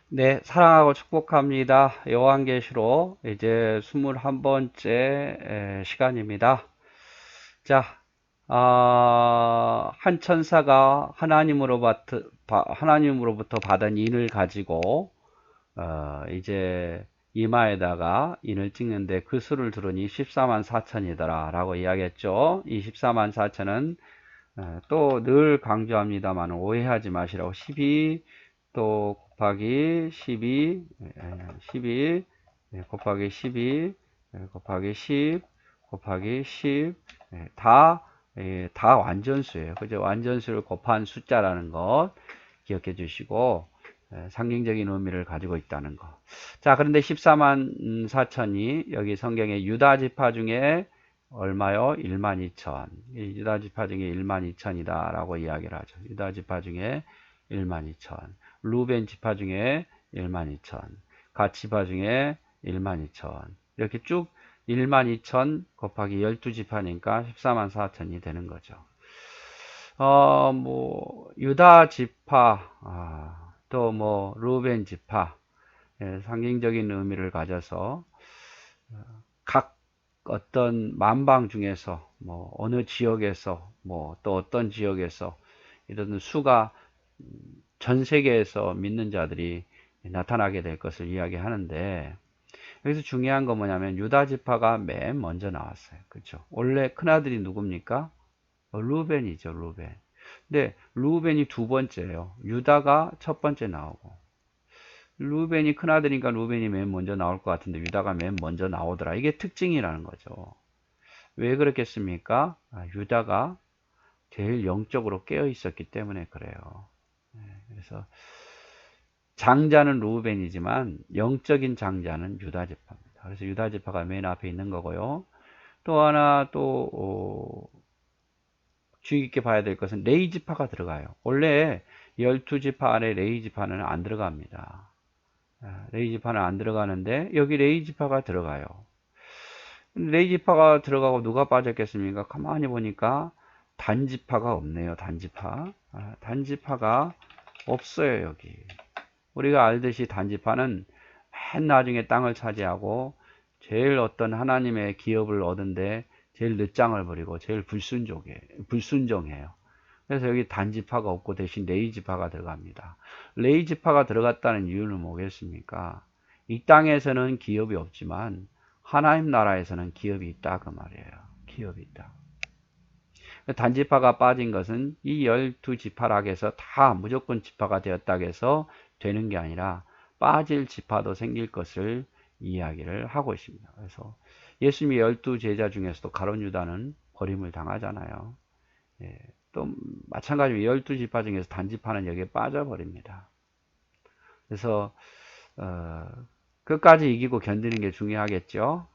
네, 사랑하고 축복합니다. 요한계시록 이제 21번째 시간입니다. 자, 한 천사가 하나님으로부터 받은 인을 가지고 이제 이마에다가 인을 찍는데 그 수를 들으니 14만 4천이더라 라고 이야기했죠. 이 14만 4천은 또 늘 강조합니다만 오해하지 마시라고 12 또 곱하기 12 12 곱하기 12 곱하기 10 곱하기 10 다 완전수예요. 그죠? 완전수를 곱한 숫자라는 것 기억해 주시고 상징적인 의미를 가지고 있다는 것. 자, 그런데 14만 4천이 여기 성경에 유다 지파 중에 얼마요? 1만 2천. 유다 지파 중에 1만 2천이다 라고 이야기를 하죠. 유다 지파 중에 1만 2천. 루벤 지파 중에 1만 2천. 갓 지파 중에 1만 2천. 이렇게 쭉 1만 2천 곱하기 12지파니까 14만 4천이 되는 거죠. 유다 지파, 또 루벤 지파, 상징적인 의미를 가져서 각 어떤 만방 중에서 어느 지역에서 또 어떤 지역에서 이런 수가 전 세계에서 믿는 자들이 나타나게 될 것을 이야기하는데 여기서 중요한 건 뭐냐면 유다 지파가 맨 먼저 나왔어요. 그렇죠? 원래 큰아들이 누굽니까? 루벤이죠, 루벤. 근데 루벤이 두 번째예요. 유다가 첫 번째 나오고 루벤이 큰아들이니까 루벤이 맨 먼저 나올 것 같은데 유다가 맨 먼저 나오더라. 이게 특징이라는 거죠. 왜 그렇겠습니까? 유다가 제일 영적으로 깨어 있었기 때문에 그래요. 그래서 장자는 루벤이지만 영적인 장자는 유다 지파입니다. 그래서 유다 지파가 맨 앞에 있는 거고요. 또 하나 주의 깊게 봐야 될 것은 레위 지파가 들어가요. 원래 12지파 안에 레위 지파는 안 들어갑니다. 레위 지파는 안 들어가는데 여기 레위 지파가 들어가요. 레위 지파가 들어가고 누가 빠졌겠습니까? 가만히 보니까 단지파가 없네요. 단지파. 단지파가 없어요, 여기. 우리가 알듯이 단지파는 맨 나중에 땅을 차지하고 제일 어떤 하나님의 기업을 얻은데 제일 늦장을 부리고 제일 불순종해요. 그래서 여기 단지파가 없고 대신 레이지파가 들어갑니다. 레이지파가 들어갔다는 이유는 뭐겠습니까? 이 땅에서는 기업이 없지만 하나님 나라에서는 기업이 있다 그 말이에요. 기업이 있다. 단지파가 빠진 것은 이 12지파락에서 다 무조건 지파가 되었다 해서 되는 게 아니라 빠질 지파도 생길 것을 이야기를 하고 있습니다. 그래서 예수님의 12제자 중에서도 가룟 유다는 버림을 당하잖아요. 예, 또 마찬가지로 12지파 중에서 단지파는 여기에 빠져버립니다. 그래서 끝까지 이기고 견디는 게 중요하겠죠.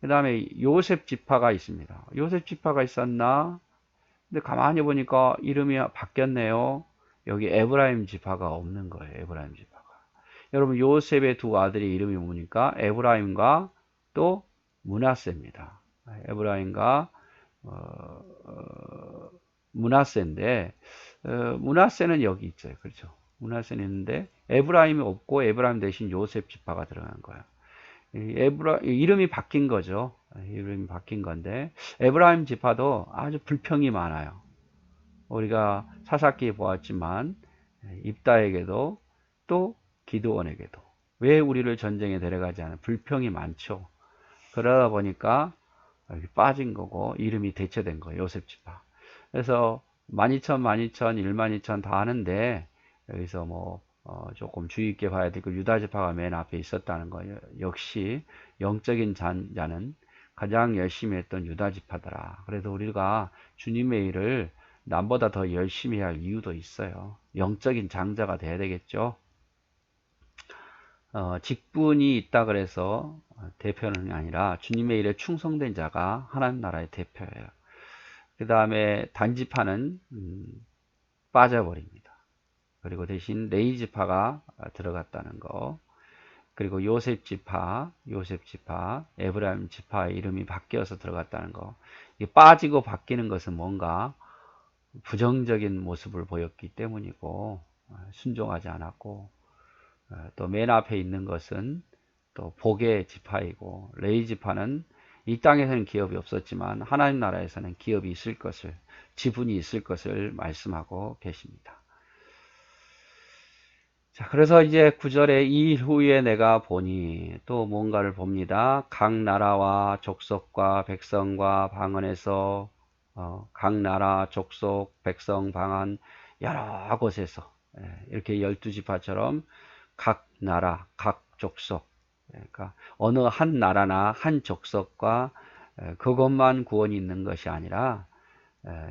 그 다음에 요셉 지파가 있습니다. 요셉 지파가 있었나? 근데 가만히 보니까 이름이 바뀌었네요. 여기 에브라임 지파가 없는 거예요. 에브라임 지파가. 여러분 요셉의 두 아들이 이름이 뭡니까? 에브라임과 또 므낫세입니다. 에브라임과 므낫세인데 므낫세는 여기 있어요. 그렇죠? 므낫세는 있는데 에브라임이 없고 에브라임 대신 요셉 지파가 들어간 거예요. 이름이 바뀐 거죠. 이름이 바뀐 건데 에브라임 지파도 아주 불평이 많아요. 우리가 사사기에 보았지만 입다에게도 또 기드온에게도 왜 우리를 전쟁에 데려가지 않아? 불평이 많죠. 그러다 보니까 여기 빠진 거고 이름이 대체된 거예요. 요셉 지파. 그래서 12,000, 12,000, 12,000 다 하는데 여기서 조금 주의 있게 봐야 될 거 유다 지파가 맨 앞에 있었다는 거예요. 역시 영적인 자는 가장 열심히 했던 유다 지파더라. 그래서 우리가 주님의 일을 남보다 더 열심히 할 이유도 있어요. 영적인 장자가 돼야 되겠죠. 직분이 있다 그래서 대표는 아니라 주님의 일에 충성된 자가 하나님 나라의 대표예요. 그 다음에 단지파는 빠져버립니다. 그리고 대신 레이지파가 들어갔다는 거. 그리고 요셉 지파, 에브라임 지파의 이름이 바뀌어서 들어갔다는 거. 빠지고 바뀌는 것은 뭔가 부정적인 모습을 보였기 때문이고 순종하지 않았고 또 맨 앞에 있는 것은 또 복의 지파이고, 레위 지파는 이 땅에서는 기업이 없었지만 하나님 나라에서는 기업이 있을 것을, 지분이 있을 것을 말씀하고 계십니다. 자, 그래서 이제 9절에 이 일 후에 내가 보니 또 뭔가를 봅니다. 각 나라와 족속과 백성과 방언에서 각 나라, 족속, 백성, 방언 여러 곳에서 이렇게 12지파처럼 각 나라, 각 족속, 그러니까 어느 한 나라나 한 족속과 그것만 구원이 있는 것이 아니라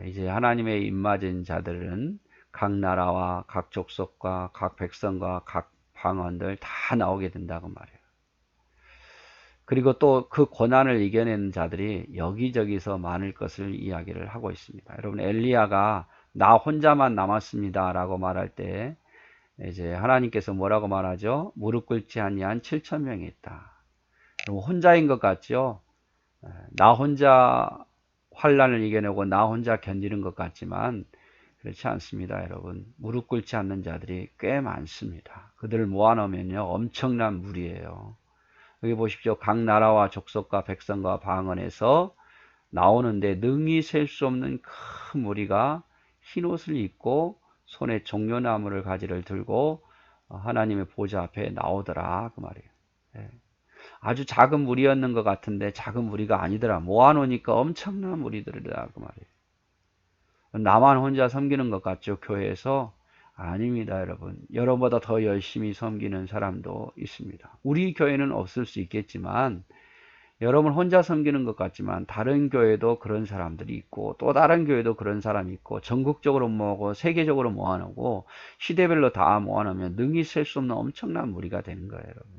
이제 하나님의 입맞은 자들은 각 나라와 각 족속과 각 백성과 각 방언들 다 나오게 된다고 말해요. 그리고 또 그 고난을 이겨내는 자들이 여기저기서 많을 것을 이야기를 하고 있습니다. 여러분, 엘리야가 나 혼자만 남았습니다 라고 말할 때 이제 하나님께서 뭐라고 말하죠? 무릎 꿇지 아니한 7,000명이 있다. 혼자인 것 같죠? 나 혼자 환란을 이겨내고 나 혼자 견디는 것 같지만 그렇지 않습니다, 여러분. 무릎 꿇지 않는 자들이 꽤 많습니다. 그들을 모아놓으면요, 엄청난 무리예요. 여기 보십시오. 각 나라와 족속과 백성과 방언에서 나오는데 능히 셀 수 없는 큰 무리가 흰옷을 입고 손에 종려나무를 가지를 들고 하나님의 보좌 앞에 나오더라, 그 말이에요. 예. 아주 작은 무리였는 것 같은데 작은 무리가 아니더라. 모아놓으니까 엄청난 무리들이다, 그 말이에요. 나만 혼자 섬기는 것 같죠, 교회에서? 아닙니다, 여러분. 여러분보다 더 열심히 섬기는 사람도 있습니다. 우리 교회는 없을 수 있겠지만 여러분 혼자 섬기는 것 같지만 다른 교회도 그런 사람들이 있고 또 다른 교회도 그런 사람이 있고 전국적으로 모으고 세계적으로 모아놓고 시대별로 다 모아놓으면 능히 셀 수 없는 엄청난 무리가 되는 거예요, 여러분.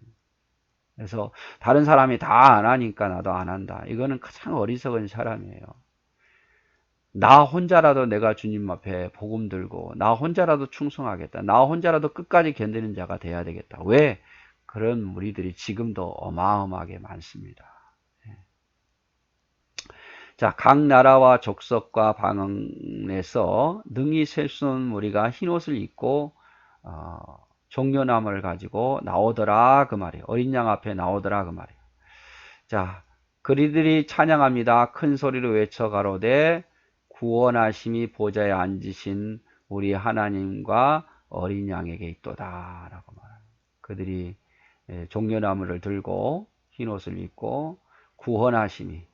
그래서 다른 사람이 다 안 하니까 나도 안 한다. 이거는 가장 어리석은 사람이에요. 나 혼자라도 내가 주님 앞에 복음 들고 나 혼자라도 충성하겠다. 나 혼자라도 끝까지 견디는 자가 돼야 되겠다. 왜? 그런 무리들이 지금도 어마어마하게 많습니다. 자, 각 나라와 족속과 방언에서 능히 셀 수 없는 무리가 흰옷을 입고 종려나무를 가지고 나오더라, 그 말이에요. 어린 양 앞에 나오더라, 그 말이에요. 자, 그리들이 찬양합니다. 큰 소리로 외쳐 가로되 구원하심이 보좌에 앉으신 우리 하나님과 어린 양에게 있도다 라고 말합니다. 그들이 종려나무를 들고 흰옷을 입고 구원하심이,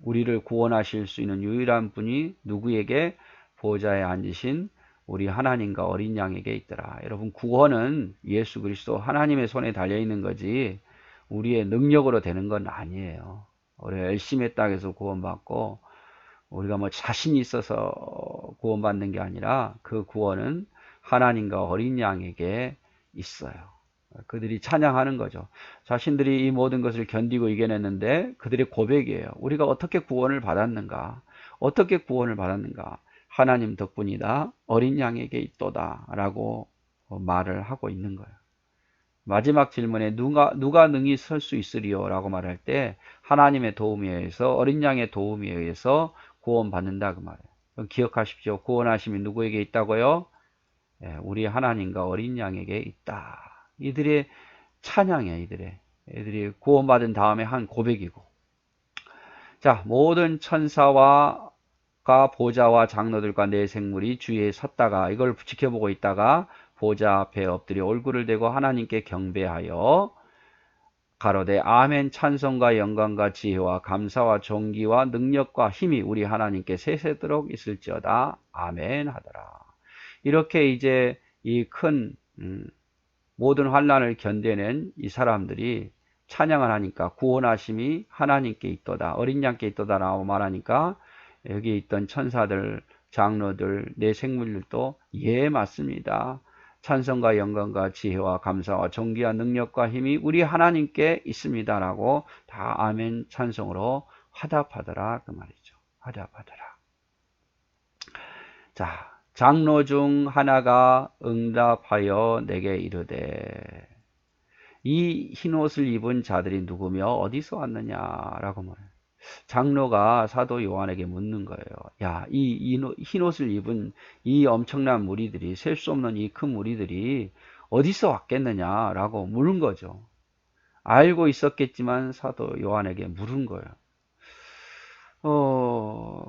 우리를 구원하실 수 있는 유일한 분이 누구에게? 보좌에 앉으신 우리 하나님과 어린 양에게 있더라. 여러분, 구원은 예수 그리스도 하나님의 손에 달려있는 거지 우리의 능력으로 되는 건 아니에요. 우리가 열심히 했다고 해서 구원받고 우리가 뭐 자신이 있어서 구원받는 게 아니라 그 구원은 하나님과 어린 양에게 있어요. 그들이 찬양하는 거죠. 자신들이 이 모든 것을 견디고 이겨냈는데 그들의 고백이에요. 우리가 어떻게 구원을 받았는가? 어떻게 구원을 받았는가? 하나님 덕분이다. 어린 양에게 있도다 라고 말을 하고 있는 거예요. 마지막 질문에 누가 능히 설 수 있으리요? 라고 말할 때 하나님의 도움에 의해서 어린 양의 도움에 의해서 구원받는다 그 말이에요. 기억하십시오. 구원하심이 누구에게 있다고요? 우리 하나님과 어린 양에게 있다. 이들의 찬양이에요. 이들이 구원받은 다음에 한 고백이고. 자, 모든 천사와 보좌와 장로들과 내 생물이 주위에 섰다가 이걸 지켜보고 있다가 보좌 앞에 엎드려 얼굴을 대고 하나님께 경배하여 가로되 아멘. 찬송과 영광과 지혜와 감사와 존귀와 능력과 힘이 우리 하나님께 세세도록 있을지어다. 아멘 하더라. 이렇게 이제 이 큰 모든 환난을 견뎌낸 이 사람들이 찬양을 하니까 구원하심이 하나님께 있도다. 어린 양께 있도다 라고 말하니까 여기 있던 천사들, 장로들, 내 생물들도 예 맞습니다. 찬송과 영광과 지혜와 감사와 존귀와 능력과 힘이 우리 하나님께 있습니다 라고 다 아멘 찬송으로 화답하더라 그 말이죠. 화답하더라. 자, 장로 중 하나가 응답하여 내게 이르되 이 흰옷을 입은 자들이 누구며 어디서 왔느냐라고 말해요. 장로가 사도 요한에게 묻는 거예요. 야, 이 흰옷을 입은 이 엄청난 무리들이, 셀 수 없는 이 큰 무리들이 어디서 왔겠느냐라고 물은 거죠. 알고 있었겠지만 사도 요한에게 물은 거예요.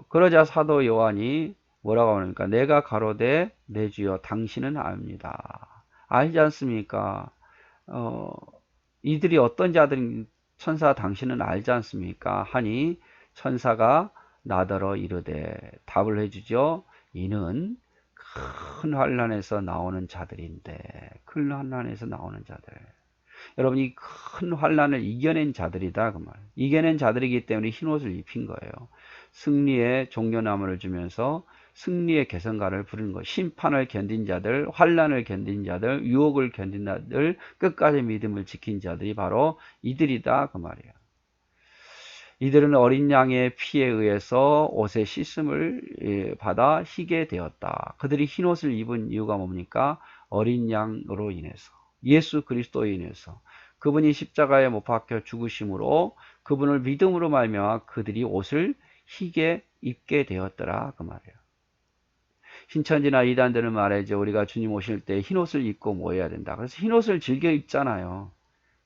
그러자 사도 요한이 뭐라고 하니까 내가 가로되 내 주여 당신은 압니다. 알지 않습니까? 어, 이들이 어떤 자들인 천사 당신은 알지 않습니까? 하니 천사가 나더러 이르되 답을 해주죠. 이는 큰 환난에서 나오는 자들인데 큰 환난에서 나오는 자들. 여러분 이 큰 환난을 이겨낸 자들이다 그 말. 이겨낸 자들이기 때문에 흰옷을 입힌 거예요. 승리의 종려나무를 주면서 승리의 개성가를 부르는 것. 심판을 견딘 자들, 환난을 견딘 자들, 유혹을 견딘 자들, 끝까지 믿음을 지킨 자들이 바로 이들이다 그 말이에요. 이들은 어린 양의 피에 의해서 옷의 씻음을 받아 희게 되었다. 그들이 흰 옷을 입은 이유가 뭡니까? 어린 양으로 인해서, 예수 그리스도로 인해서, 그분이 십자가에 못 박혀 죽으심으로 그분을 믿음으로 말미암아 그들이 옷을 희게 입게 되었더라 그 말이에요. 신천지나 이단들은 말이죠. 우리가 주님 오실 때 흰 옷을 입고 모여야 된다. 그래서 흰 옷을 즐겨 입잖아요.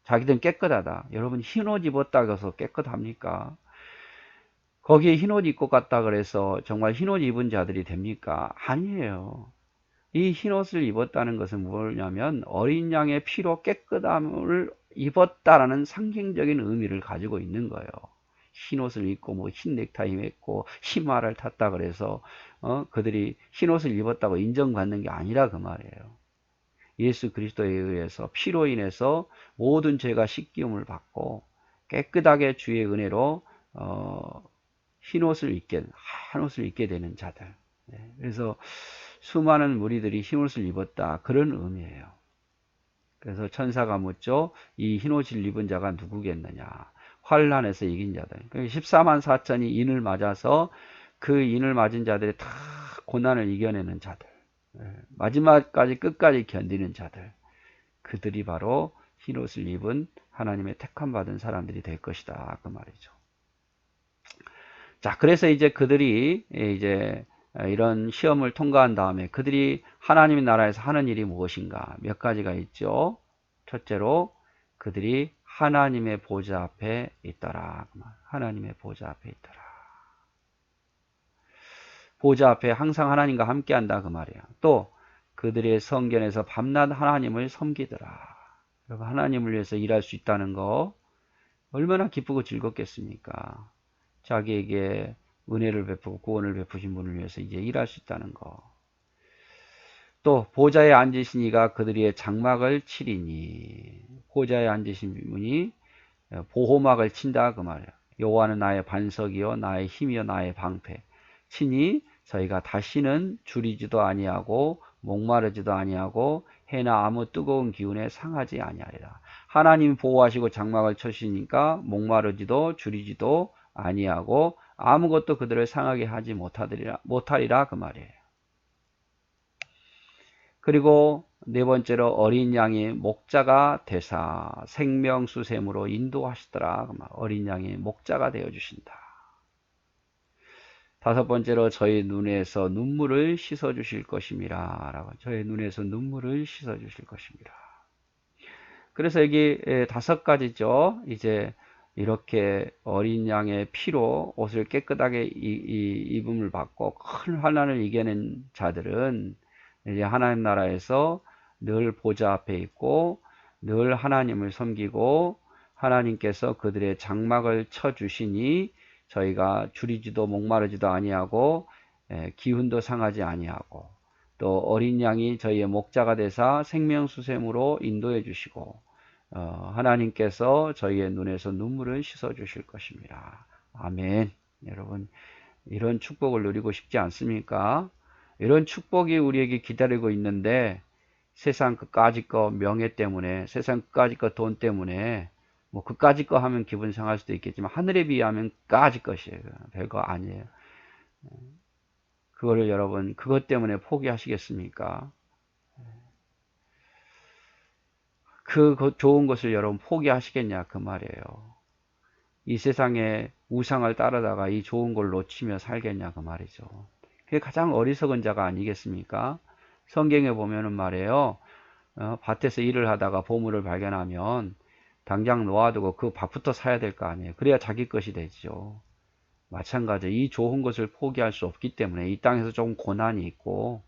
자기들은 깨끗하다. 여러분 흰 옷 입었다고 해서 깨끗합니까? 거기에 흰 옷 입고 갔다 그래서 정말 흰 옷 입은 자들이 됩니까? 아니에요. 이 흰 옷을 입었다는 것은 뭐냐면 어린 양의 피로 깨끗함을 입었다라는 상징적인 의미를 가지고 있는 거예요. 흰 옷을 입고 뭐 흰 넥타이 맸고 흰 말을 탔다 그래서 그들이 흰 옷을 입었다고 인정받는 게 아니라 그 말이에요. 예수 그리스도에 의해서 피로 인해서 모든 죄가 씻기움을 받고 깨끗하게 주의 은혜로 흰 옷을 입게, 한 옷을 입게 되는 자들. 그래서 수많은 무리들이 흰 옷을 입었다 그런 의미예요. 그래서 천사가 묻죠. 이 흰 옷을 입은 자가 누구겠느냐? 환란에서 이긴 자들. 14만 4천이 인을 맞아서 그 인을 맞은 자들이 다 고난을 이겨내는 자들. 마지막까지 끝까지 견디는 자들. 그들이 바로 흰 옷을 입은 하나님의 택함 받은 사람들이 될 것이다. 그 말이죠. 자, 그래서 이제 그들이 이제 이런 시험을 통과한 다음에 그들이 하나님의 나라에서 하는 일이 무엇인가? 몇 가지가 있죠. 첫째로 그들이 하나님의 보좌 앞에 있더라. 하나님의 보좌 앞에 있더라. 보좌 앞에 항상 하나님과 함께 한다 그 말이야. 또 그들의 성전에서 밤낮 하나님을 섬기더라. 여러분 하나님을 위해서 일할 수 있다는 거 얼마나 기쁘고 즐겁겠습니까? 자기에게 은혜를 베푸고 구원을 베푸신 분을 위해서 이제 일할 수 있다는 거. 또 보좌에 앉으신 이가 그들의 장막을 치리니 보좌에 앉으신 분이 보호막을 친다 그 말이야. 여호와는 나의 반석이요 나의 힘이요 나의 방패. 친히 저희가 다시는 줄이지도 아니하고 목마르지도 아니하고 해나 아무 뜨거운 기운에 상하지 아니하리라. 하나님 보호하시고 장막을 쳐시니까 목마르지도 줄이지도 아니하고 아무것도 그들을 상하게 하지 못하리라 그 말이에요. 그리고 네 번째로 어린 양이 목자가 되사 생명수샘으로 인도하시더라. 어린 양이 목자가 되어 주신다. 다섯 번째로 저희 눈에서 눈물을 씻어 주실 것임이라. 라고 저희 눈에서 눈물을 씻어 주실 것입니다. 그래서 여기 다섯 가지죠. 이제 이렇게 어린 양의 피로 옷을 깨끗하게 입음을 받고 큰 환난을 이겨낸 자들은 이제 하나님 나라에서 늘 보좌 앞에 있고 늘 하나님을 섬기고 하나님께서 그들의 장막을 쳐 주시니 저희가 줄이지도 목마르지도 아니하고 기운도 상하지 아니하고 또 어린 양이 저희의 목자가 되사 생명수샘으로 인도해 주시고 하나님께서 저희의 눈에서 눈물을 씻어 주실 것입니다. 아멘. 여러분 이런 축복을 누리고 싶지 않습니까? 이런 축복이 우리에게 기다리고 있는데 세상 그까짓 거 명예 때문에 세상 그까짓 거 돈 때문에 뭐 그까짓 거 하면 기분 상할 수도 있겠지만 하늘에 비하면 그까짓 것이에요. 별거 아니에요. 그거를 여러분 그것 때문에 포기하시겠습니까? 그 좋은 것을 여러분 포기하시겠냐 그 말이에요. 이 세상에 우상을 따르다가 이 좋은 걸 놓치며 살겠냐 그 말이죠. 그게 가장 어리석은 자가 아니겠습니까? 성경에 보면은 말이에요. 밭에서 일을 하다가 보물을 발견하면 당장 놓아두고 그 밭부터 사야 될 거 아니에요. 그래야 자기 것이 되죠. 마찬가지로 이 좋은 것을 포기할 수 없기 때문에 이 땅에서 조금 고난이 있고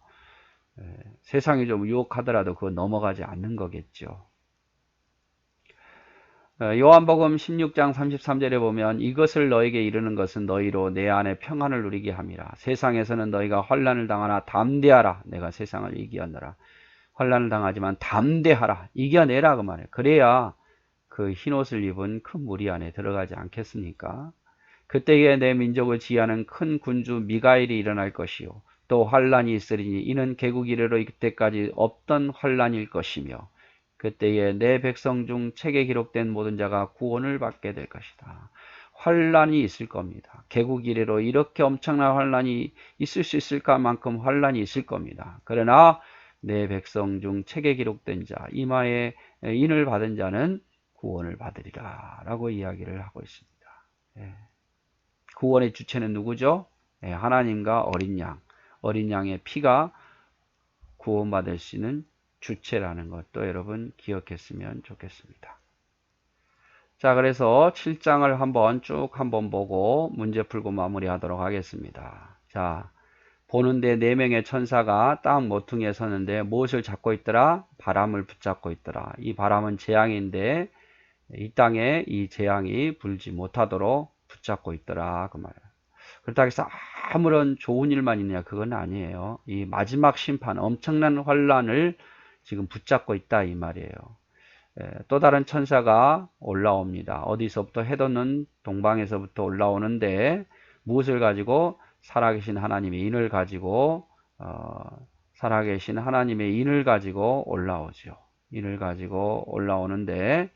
세상이 좀 유혹하더라도 그거 넘어가지 않는 거겠죠. 요한복음 16장 33절에 보면 이것을 너에게 이르는 것은 너희로 내 안에 평안을 누리게 함이라. 세상에서는 너희가 환난을 당하나 담대하라. 내가 세상을 이기었노라. 환난을 당하지만 담대하라. 이겨내라 그 말이에요. 그래야 그 흰옷을 입은 큰 무리 안에 들어가지 않겠습니까? 그때에 내 민족을 지휘하는 큰 군주 미가엘이 일어날 것이요 또 환난이 있으리니 이는 개국 이래로 이때까지 없던 환난일 것이며 그때에 내 백성 중 책에 기록된 모든 자가 구원을 받게 될 것이다. 환난이 있을 겁니다. 개국 이래로 이렇게 엄청난 환난이 있을 수 있을까 만큼 환난이 있을 겁니다. 그러나 내 백성 중 책에 기록된 자 이마에 인을 받은 자는 구원을 받으리라 라고 이야기를 하고 있습니다. 구원의 주체는 누구죠? 하나님과 어린 양. 어린 양의 피가 구원받을 수 있는 주체라는 것도 여러분 기억했으면 좋겠습니다. 자, 그래서 7장을 한번 보고 문제 풀고 마무리하도록 하겠습니다. 자, 보는데 4명의 천사가 땅 모퉁이에 서는데 무엇을 잡고 있더라? 바람을 붙잡고 있더라. 이 바람은 재앙인데 이 땅에 이 재앙이 불지 못하도록 붙잡고 있더라 그 말이에요. 그렇다고 해서 아무런 좋은 일만 있느냐 그건 아니에요. 이 마지막 심판 엄청난 환란을 지금 붙잡고 있다 이 말이에요. 또 다른 천사가 올라옵니다. 어디서부터 해돋는 동방에서부터 올라오는데 무엇을 가지고? 살아계신 하나님의 인을 가지고 살아계신 하나님의 인을 가지고 올라오죠. 인을 가지고 올라오는데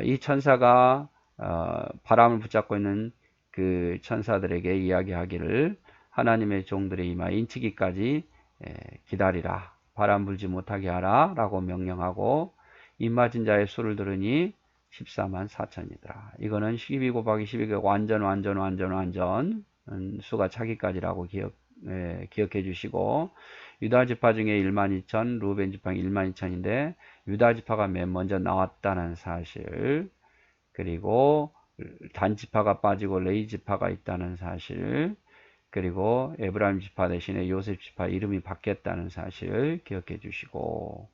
이 천사가 바람을 붙잡고 있는 그 천사들에게 이야기하기를 하나님의 종들의 이마 인치기까지 기다리라. 바람 불지 못하게 하라 라고 명령하고 입맞은 자의 수를 들으니 14만 4천이더라. 이거는 12 곱하기 12가 완전 수가 차기까지라고 기억해 주시고 유다 지파 중에 1만 2천, 루벤 지파 1만 2천인데 유다 지파가 맨 먼저 나왔다는 사실, 그리고 단 지파가 빠지고 레위 지파가 있다는 사실, 그리고 에브라임 지파 대신에 요셉 지파 이름이 바뀌었다는 사실 기억해 주시고,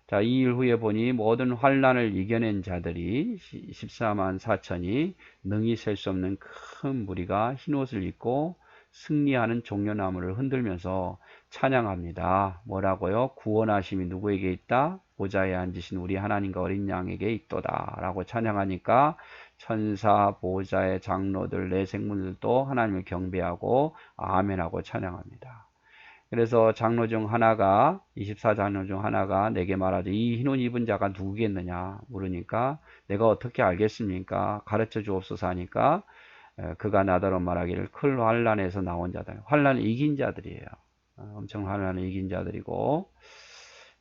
자, 이 일 후에 보니 모든 환란을 이겨낸 자들이 14만 4천이 능히 셀 수 없는 큰 무리가 흰옷을 입고 승리하는 종려나무를 흔들면서 찬양합니다. 뭐라고요? 구원하심이 누구에게 있다? 보좌에 앉으신 우리 하나님과 어린 양에게 있도다 라고 찬양하니까 천사, 보좌의 장로들, 내 생물들도 하나님을 경배하고 아멘하고 찬양합니다. 그래서 장로 중 하나가 24장로 중 하나가 내게 말하되 이 흰옷 입은 자가 누구겠느냐 물으니까 내가 어떻게 알겠습니까? 가르쳐 주옵소서 하니까 그가 나더러 말하기를 큰 환란에서 나온 자들, 환란을 이긴 자들이에요. 엄청 환란을 이긴 자들이고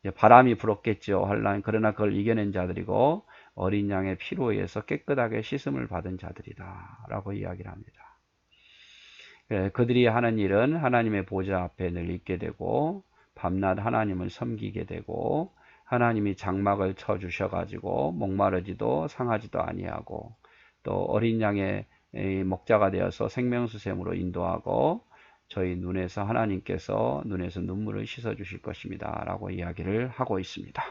이제 바람이 불었겠죠. 환란. 그러나 그걸 이겨낸 자들이고 어린 양의 피로 의해서 깨끗하게 씻음을 받은 자들이다 라고 이야기를 합니다. 그들이 하는 일은 하나님의 보좌 앞에 늘 있게 되고 밤낮 하나님을 섬기게 되고 하나님이 장막을 쳐 주셔가지고 목마르지도 상하지도 아니하고 또 어린 양의 목자가 되어서 생명수샘으로 인도하고 저희 눈에서 하나님께서 눈에서 눈물을 씻어 주실 것입니다 라고 이야기를 하고 있습니다.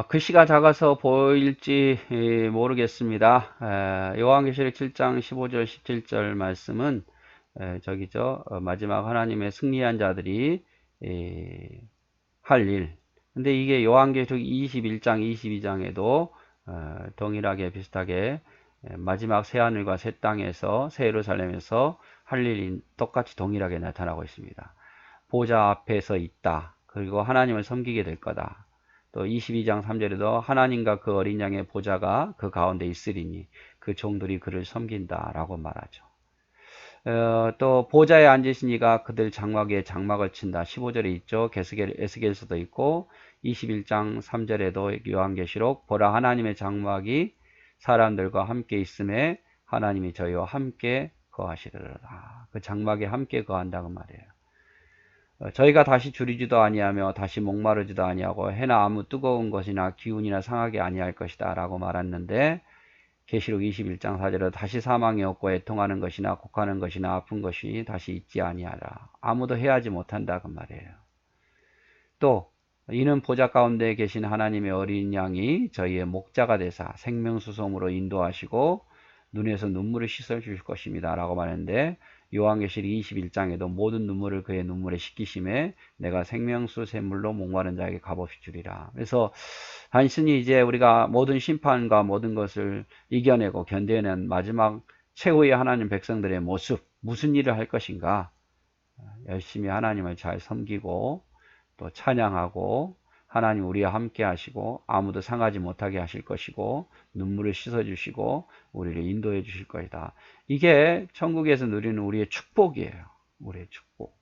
글씨가 작아서 보일지 모르겠습니다. 요한계시록 7장 15절 17절 말씀은 마지막 하나님의 승리한 자들이 할 일. 근데 이게 요한계시록 21장 22장에도 동일하게 비슷하게 마지막 새하늘과 새 땅에서 새 예루살렘에서 할 일이 똑같이 동일하게 나타나고 있습니다. 보좌 앞에서 있다. 그리고 하나님을 섬기게 될 거다. 또 22장 3절에도 하나님과 그 어린 양의 보좌가 그 가운데 있으리니 그 종들이 그를 섬긴다 라고 말하죠. 또 보좌에 앉으신 이가 그들 장막 위에 장막을 친다. 15절에 있죠. 에스겔서도 있고 21장 3절에도 요한계시록 보라 하나님의 장막이 사람들과 함께 있음에 하나님이 저희와 함께 거하시리라. 그 장막에 함께 거한다고 말이에요. 저희가 다시 줄이지도 아니하며 다시 목마르지도 아니하고 해나 아무 뜨거운 것이나 기운이나 상하게 아니할 것이다 라고 말했는데, 계시록 21장 4절에 다시 사망이 없고 애통하는 것이나 곡하는 것이나 아픈 것이 다시 있지 아니하라. 아무도 해하지 못한다 그 말이에요. 또 이는 보좌 가운데 계신 하나님의 어린 양이 저희의 목자가 되사 생명수송으로 인도하시고 눈에서 눈물을 씻어 주실 것입니다 라고 말했는데, 요한계시록 21장에도 모든 눈물을 그의 눈물에 씻기심에 내가 생명수 샘물로 목마른 자에게 값없이 주리라. 그래서 단순히 이제 우리가 모든 심판과 모든 것을 이겨내고 견뎌낸 마지막 최후의 하나님 백성들의 모습, 무슨 일을 할 것인가? 열심히 하나님을 잘 섬기고 또 찬양하고 하나님 우리와 함께 하시고 아무도 상하지 못하게 하실 것이고 눈물을 씻어 주시고 우리를 인도해 주실 것이다. 이게 천국에서 누리는 우리의 축복이에요. 우리의 축복.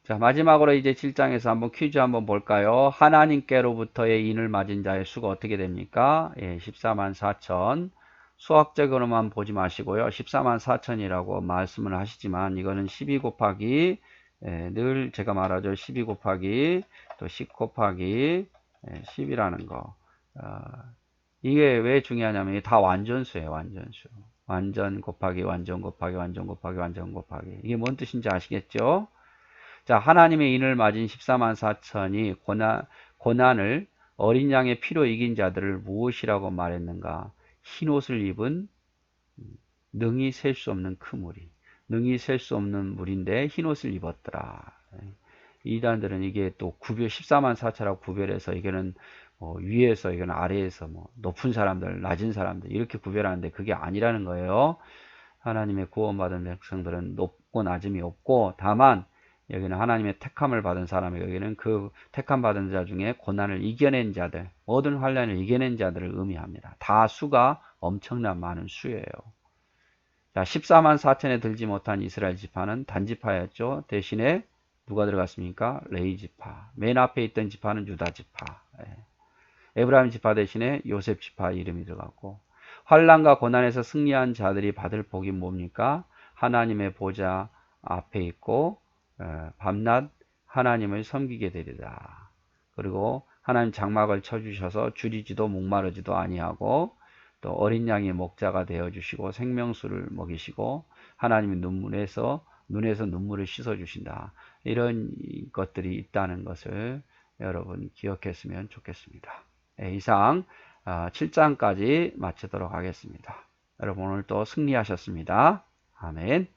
자, 마지막으로 이제 7장에서 한번 퀴즈 한번 볼까요? 하나님께로부터의 인을 맞은 자의 수가 어떻게 됩니까? 14만 4천. 수학적으로만 보지 마시고요. 14만 4천이라고 말씀을 하시지만 이거는 12 곱하기 늘 제가 말하죠. 12 곱하기 또 10 곱하기 10이라는 거. 이게 왜 중요하냐면 다 완전수예요. 완전수. 완전 곱하기 완전 곱하기 완전 곱하기 완전 곱하기. 이게 뭔 뜻인지 아시겠죠? 자, 하나님의 인을 맞은 14만 4천이 고난을 어린 양의 피로 이긴 자들을 무엇이라고 말했는가? 흰 옷을 입은 능히 셀 수 없는 그물이. 능히 셀 수 없는 물인데 흰 옷을 입었더라. 이단들은 이게 또 14만 4천하고 구별해서 이거는 위에서 이거는 아래에서 높은 사람들, 낮은 사람들 이렇게 구별하는데 그게 아니라는 거예요. 하나님의 구원받은 백성들은 높고 낮음이 없고 다만 여기는 하나님의 택함을 받은 사람이 여기는 그 택함 받은 자 중에 고난을 이겨낸 자들, 모든 환난을 이겨낸 자들을 의미합니다. 다 수가 엄청난 많은 수예요. 자, 14만 4천에 들지 못한 이스라엘 지파는 단지파였죠. 대신에 누가 들어갔습니까? 레위 지파. 맨 앞에 있던 지파는 유다 지파. 에브라임 지파 대신에 요셉 지파 이름이 들어갔고, 환난과 고난에서 승리한 자들이 받을 복이 뭡니까? 하나님의 보좌 앞에 있고 밤낮 하나님을 섬기게 되리라. 그리고 하나님 장막을 쳐주셔서 줄이지도 목마르지도 아니하고 또 어린 양의 목자가 되어주시고 생명수를 먹이시고 하나님의 눈에서 눈물을 씻어주신다. 이런 것들이 있다는 것을 여러분 기억했으면 좋겠습니다. 이상 7장까지 마치도록 하겠습니다. 여러분 오늘 또 승리하셨습니다. 아멘.